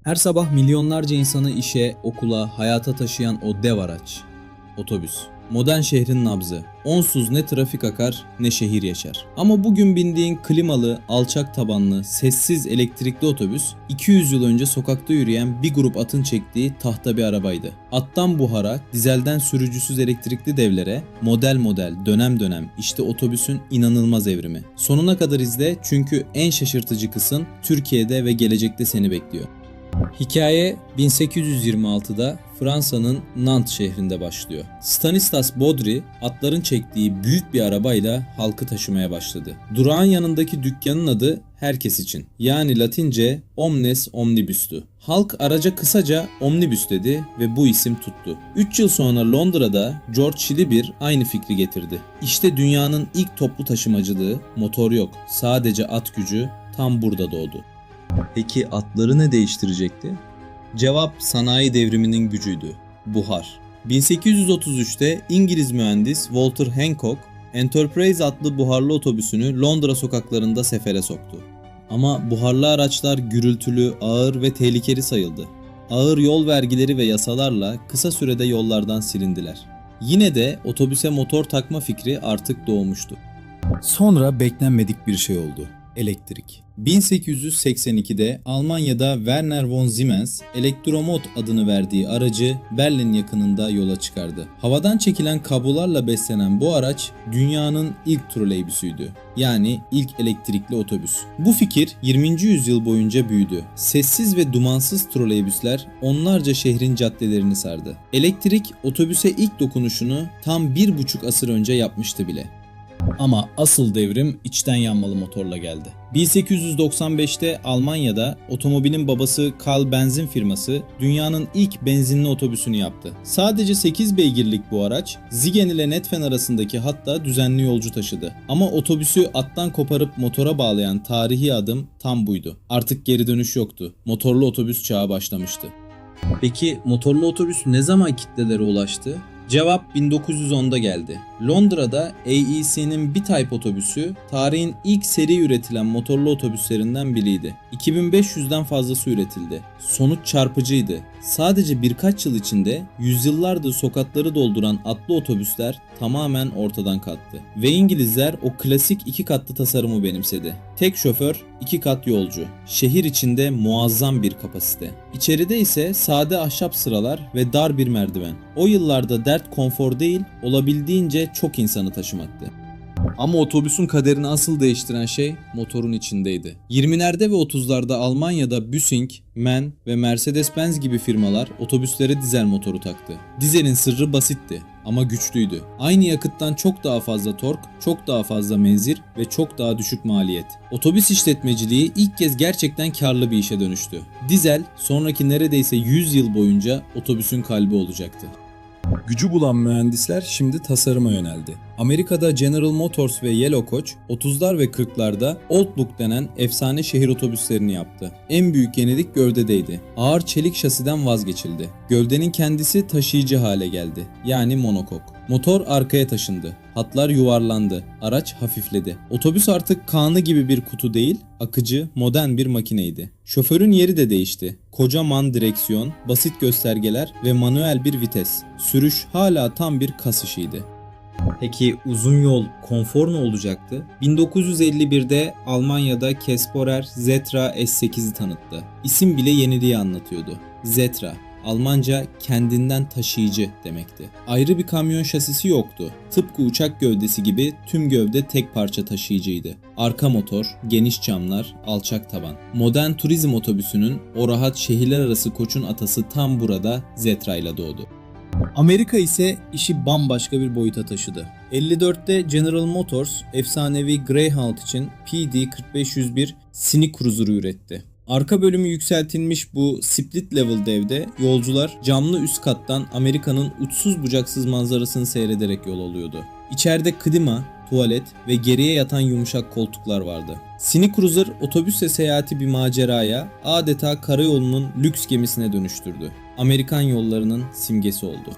Her sabah milyonlarca insanı işe, okula, hayata taşıyan o dev araç. Otobüs. Modern şehrin nabzı. Onsuz ne trafik akar ne şehir yaşar. Ama bugün bindiğin klimalı, alçak tabanlı, sessiz elektrikli otobüs 200 yıl önce sokakta yürüyen bir grup atın çektiği tahta bir arabaydı. Attan buhara, dizelden sürücüsüz elektrikli devlere, model model, dönem dönem işte otobüsün inanılmaz evrimi. Sonuna kadar izle çünkü en şaşırtıcı kısım Türkiye'de ve gelecekte seni bekliyor. Hikaye 1826'da Fransa'nın Nantes şehrinde başlıyor. Stanislas Baudry atların çektiği büyük bir arabayla halkı taşımaya başladı. Durağın yanındaki dükkanın adı herkes için. Yani Latince omnes omnibus'tu. Halk araca kısaca omnibus dedi ve bu isim tuttu. 3 yıl sonra Londra'da George Shilibir aynı fikri getirdi. İşte dünyanın ilk toplu taşımacılığı, motor yok, sadece at gücü tam burada doğdu. Peki atları ne değiştirecekti? Cevap sanayi devriminin gücüydü. Buhar. 1833'te İngiliz mühendis Walter Hancock, Enterprise adlı buharlı otobüsünü Londra sokaklarında sefere soktu. Ama buharlı araçlar gürültülü, ağır ve tehlikeli sayıldı. Ağır yol vergileri ve yasalarla kısa sürede yollardan silindiler. Yine de otobüse motor takma fikri artık doğmuştu. Sonra beklenmedik bir şey oldu. Elektrik. 1882'de Almanya'da Werner von Siemens, Elektromot adını verdiği aracı Berlin yakınında yola çıkardı. Havadan çekilen kablolarla beslenen bu araç dünyanın ilk troleybüsüydü. Yani ilk elektrikli otobüs. Bu fikir 20. yüzyıl boyunca büyüdü. Sessiz ve dumansız troleybüsler onlarca şehrin caddelerini sardı. Elektrik otobüse ilk dokunuşunu tam 1,5 asır önce yapmıştı bile. Ama asıl devrim içten yanmalı motorla geldi. 1895'te Almanya'da otomobilin babası Karl Benz'in firması dünyanın ilk benzinli otobüsünü yaptı. Sadece 8 beygirlik bu araç Siegen ile Netfen arasındaki hatta düzenli yolcu taşıdı. Ama otobüsü attan koparıp motora bağlayan tarihi adım tam buydu. Artık geri dönüş yoktu. Motorlu otobüs çağı başlamıştı. Peki motorlu otobüs ne zaman kitlelere ulaştı? Cevap 1910'da geldi. Londra'da AEC'nin B-Type otobüsü tarihin ilk seri üretilen motorlu otobüslerinden biriydi. 2500'den fazlası üretildi. Sonuç çarpıcıydı. Sadece birkaç yıl içinde yüzyıllardır sokakları dolduran atlı otobüsler tamamen ortadan kalktı. Ve İngilizler o klasik 2 katlı tasarımı benimsedi. Tek şoför, 2 kat yolcu. Şehir içinde muazzam bir kapasite. İçeride ise sade ahşap sıralar ve dar bir merdiven. O yıllarda dert konfor değil, olabildiğince çok insanı taşımaktı. Ama otobüsün kaderini asıl değiştiren şey motorun içindeydi. 20'lerde ve 30'larda Almanya'da Büssing, MAN ve Mercedes-Benz gibi firmalar otobüslere dizel motoru taktı. Dizelin sırrı basitti ama güçlüydü. Aynı yakıttan çok daha fazla tork, çok daha fazla menzil ve çok daha düşük maliyet. Otobüs işletmeciliği ilk kez gerçekten karlı bir işe dönüştü. Dizel sonraki neredeyse 100 yıl boyunca otobüsün kalbi olacaktı. Gücü bulan mühendisler şimdi tasarıma yöneldi. Amerika'da General Motors ve Yellow Coach 30'lar ve 40'larda Old Look denen efsane şehir otobüslerini yaptı. En büyük yenilik gövdedeydi. Ağır çelik şasiden vazgeçildi. Gövdenin kendisi taşıyıcı hale geldi. Yani monokok. Motor arkaya taşındı. Hatlar yuvarlandı. Araç hafifledi. Otobüs artık kağnı gibi bir kutu değil, akıcı, modern bir makineydi. Şoförün yeri de değişti. Kocaman direksiyon, basit göstergeler ve manuel bir vites. Sürüş hala tam bir kas işiydi. Peki uzun yol, konfor ne olacaktı? 1951'de Almanya'da Kesporer Zetra S8'i tanıttı. İsim bile yeniliği anlatıyordu. Zetra, Almanca kendinden taşıyıcı demekti. Ayrı bir kamyon şasisi yoktu. Tıpkı uçak gövdesi gibi tüm gövde tek parça taşıyıcıydı. Arka motor, geniş camlar, alçak taban. Modern turizm otobüsünün o rahat şehirler arası koçun atası tam burada Zetra ile doğdu. Amerika ise işi bambaşka bir boyuta taşıdı. 54'te General Motors efsanevi Greyhound için PD-4501 Scenic Cruiser'ı üretti. Arka bölümü yükseltilmiş bu split level devde yolcular camlı üst kattan Amerika'nın uçsuz bucaksız manzarasını seyrederek yol alıyordu. İçeride klima, tuvalet ve geriye yatan yumuşak koltuklar vardı. Scenic Cruiser otobüsle seyahati bir maceraya, adeta karayolunun lüks gemisine dönüştürdü. Amerikan yollarının simgesi oldu.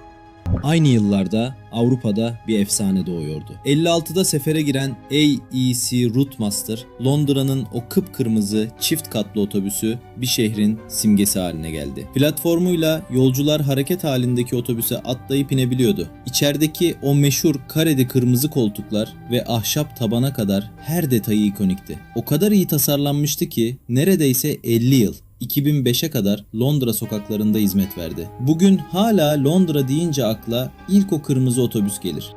Aynı yıllarda Avrupa'da bir efsane doğuyordu. 56'da sefere giren AEC Routemaster, Londra'nın o kıpkırmızı çift katlı otobüsü bir şehrin simgesi haline geldi. Platformuyla yolcular hareket halindeki otobüse atlayıp inebiliyordu. İçerideki o meşhur kareli kırmızı koltuklar ve ahşap tabana kadar her detayı ikonikti. O kadar iyi tasarlanmıştı ki neredeyse 50 yıl 2005'e kadar Londra sokaklarında hizmet verdi. Bugün hala Londra deyince akla ilk o kırmızı otobüs gelir.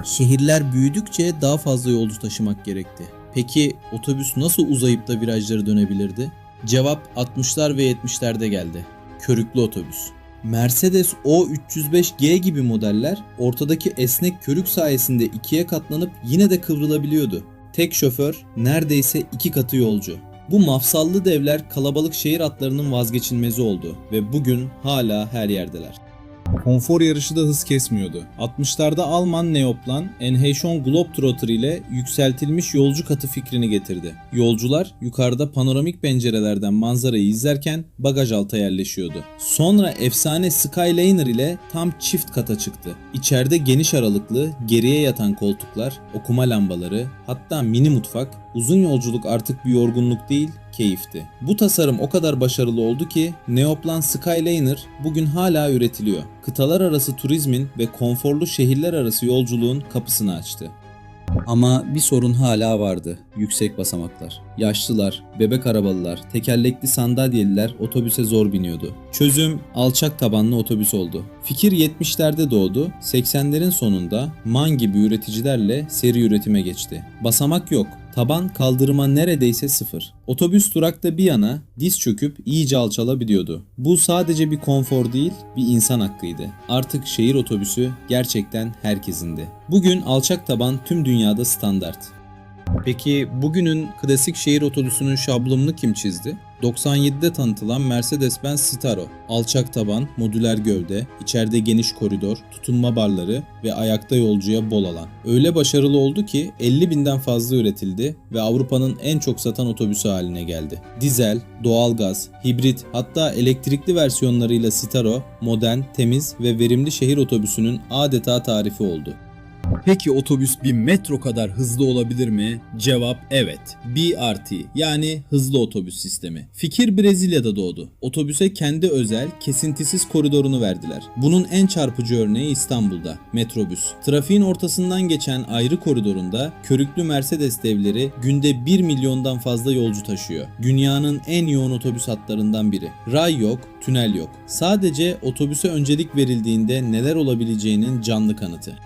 Şehirler büyüdükçe daha fazla yolcu taşımak gerekti. Peki otobüs nasıl uzayıp da virajları dönebilirdi? Cevap 60'lar ve 70'lerde geldi. Körüklü otobüs. Mercedes O305G gibi modeller ortadaki esnek körük sayesinde ikiye katlanıp yine de kıvrılabiliyordu. Tek şoför, neredeyse 2 katı yolcu. Bu mafsallı devler kalabalık şehir hatlarının vazgeçilmezi oldu ve bugün hala her yerdeler. Konfor yarışı da hız kesmiyordu. 60'larda Alman neoplan Enheischung Globetrotter ile yükseltilmiş yolcu katı fikrini getirdi. Yolcular yukarıda panoramik pencerelerden manzarayı izlerken bagaj alta yerleşiyordu. Sonra efsane Skyliner ile tam çift kata çıktı. İçeride geniş aralıklı, geriye yatan koltuklar, okuma lambaları, hatta mini mutfak, uzun yolculuk artık bir yorgunluk değil, keyifti. Bu tasarım o kadar başarılı oldu ki Neoplan Skyliner bugün hala üretiliyor. Kıtalar arası turizmin ve konforlu şehirler arası yolculuğun kapısını açtı. Ama bir sorun hala vardı. Yüksek basamaklar. Yaşlılar, bebek arabalılar, tekerlekli sandalyeliler otobüse zor biniyordu. Çözüm alçak tabanlı otobüs oldu. Fikir 70'lerde doğdu. 80'lerin sonunda MAN gibi üreticilerle seri üretime geçti. Basamak yok. Taban kaldırıma neredeyse sıfır. Otobüs durakta bir yana diz çöküp iyice alçalabiliyordu. Bu sadece bir konfor değil, bir insan hakkıydı. Artık şehir otobüsü gerçekten herkesindi. Bugün alçak taban tüm dünyada standart. Peki bugünün klasik şehir otobüsünün şablonunu kim çizdi? 97'de tanıtılan Mercedes-Benz Citaro. Alçak taban, modüler gövde, içeride geniş koridor, tutunma barları ve ayakta yolcuya bol alan. Öyle başarılı oldu ki 50.000'den fazla üretildi ve Avrupa'nın en çok satan otobüsü haline geldi. Dizel, doğalgaz, hibrit hatta elektrikli versiyonlarıyla Citaro, modern, temiz ve verimli şehir otobüsünün adeta tarifi oldu. Peki otobüs bir metro kadar hızlı olabilir mi? Cevap evet. BRT yani hızlı otobüs sistemi. Fikir Brezilya'da doğdu. Otobüse kendi özel, kesintisiz koridorunu verdiler. Bunun en çarpıcı örneği İstanbul'da. Metrobüs. Trafiğin ortasından geçen ayrı koridorunda körüklü Mercedes devleri günde 1 milyondan fazla yolcu taşıyor. Dünyanın en yoğun otobüs hatlarından biri. Ray yok, tünel yok. Sadece otobüse öncelik verildiğinde neler olabileceğinin canlı kanıtı.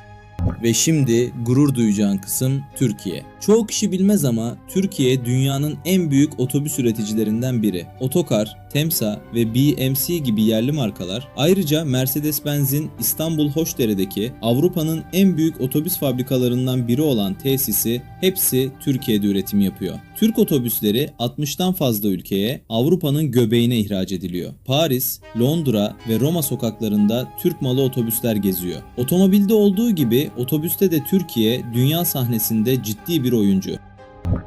Ve şimdi gurur duyacağın kısım Türkiye. Çoğu kişi bilmez ama Türkiye dünyanın en büyük otobüs üreticilerinden biri. Otokar, Temsa ve BMC gibi yerli markalar ayrıca Mercedes-Benz'in İstanbul Hoşdere'deki Avrupa'nın en büyük otobüs fabrikalarından biri olan tesisi hepsi Türkiye'de üretim yapıyor. Türk otobüsleri 60'tan fazla ülkeye Avrupa'nın göbeğine ihraç ediliyor. Paris, Londra ve Roma sokaklarında Türk malı otobüsler geziyor. Otomobilde olduğu gibi otobüste de Türkiye dünya sahnesinde ciddi bir oyuncu.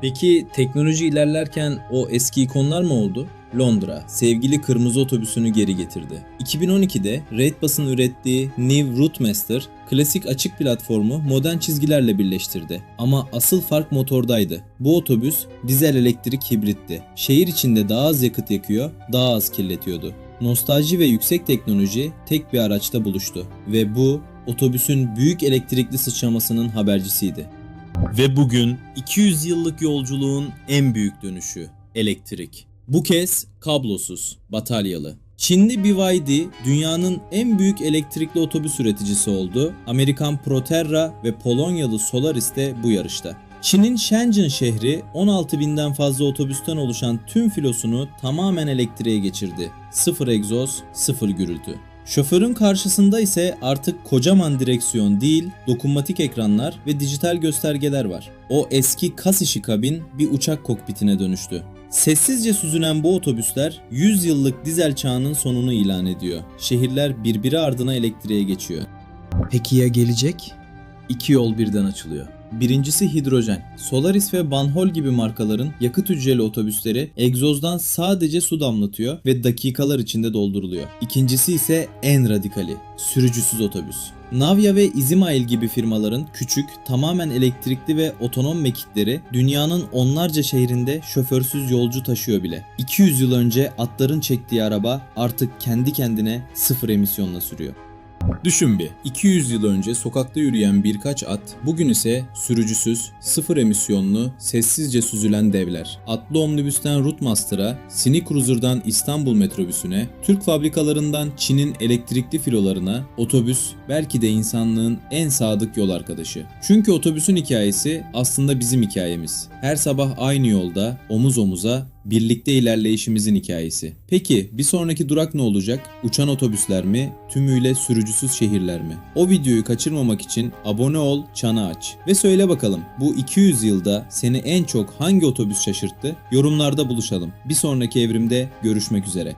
Peki teknoloji ilerlerken o eski ikonlar mı oldu? Londra, sevgili kırmızı otobüsünü geri getirdi. 2012'de Wrightbus'un ürettiği New Routemaster, klasik açık platformu modern çizgilerle birleştirdi. Ama asıl fark motordaydı. Bu otobüs dizel elektrik hibritti. Şehir içinde daha az yakıt yakıyor, daha az kirletiyordu. Nostalji ve yüksek teknoloji tek bir araçta buluştu. Ve bu otobüsün büyük elektrikli sıçramasının habercisiydi. Ve bugün 200 yıllık yolculuğun en büyük dönüşü, elektrik. Bu kez kablosuz, bataryalı. Çinli BYD dünyanın en büyük elektrikli otobüs üreticisi oldu. Amerikan Proterra ve Polonyalı Solaris de bu yarışta. Çin'in Shenzhen şehri 16.000'den fazla otobüsten oluşan tüm filosunu tamamen elektriğe geçirdi. Sıfır egzoz, sıfır gürültü. Şoförün karşısında ise artık kocaman direksiyon değil, dokunmatik ekranlar ve dijital göstergeler var. O eski kas işi kabin bir uçak kokpitine dönüştü. Sessizce süzülen bu otobüsler 100 yıllık dizel çağının sonunu ilan ediyor. Şehirler birbiri ardına elektriğe geçiyor. Peki ya gelecek? İki yol birden açılıyor. Birincisi hidrojen. Solaris ve Banhol gibi markaların yakıt hücreli otobüsleri egzozdan sadece su damlatıyor ve dakikalar içinde dolduruluyor. İkincisi ise en radikali, sürücüsüz otobüs. Navya ve Izimail gibi firmaların küçük, tamamen elektrikli ve otonom mekikleri dünyanın onlarca şehrinde şoförsüz yolcu taşıyor bile. 200 yıl önce atların çektiği araba artık kendi kendine sıfır emisyonla sürüyor. Düşün bir, 200 yıl önce sokakta yürüyen birkaç at, bugün ise sürücüsüz, sıfır emisyonlu, sessizce süzülen devler. Atlı omnibüsten Routemaster'a, Cine Cruiser'dan İstanbul metrobüsüne, Türk fabrikalarından Çin'in elektrikli filolarına, otobüs belki de insanlığın en sadık yol arkadaşı. Çünkü otobüsün hikayesi aslında bizim hikayemiz. Her sabah aynı yolda, omuz omuza, birlikte ilerleyişimizin hikayesi. Peki bir sonraki durak ne olacak? Uçan otobüsler mi? Tümüyle sürücüsüz şehirler mi? O videoyu kaçırmamak için abone ol, çanı aç. Ve söyle bakalım bu 200 yılda seni en çok hangi otobüs şaşırttı? Yorumlarda buluşalım. Bir sonraki evrimde görüşmek üzere.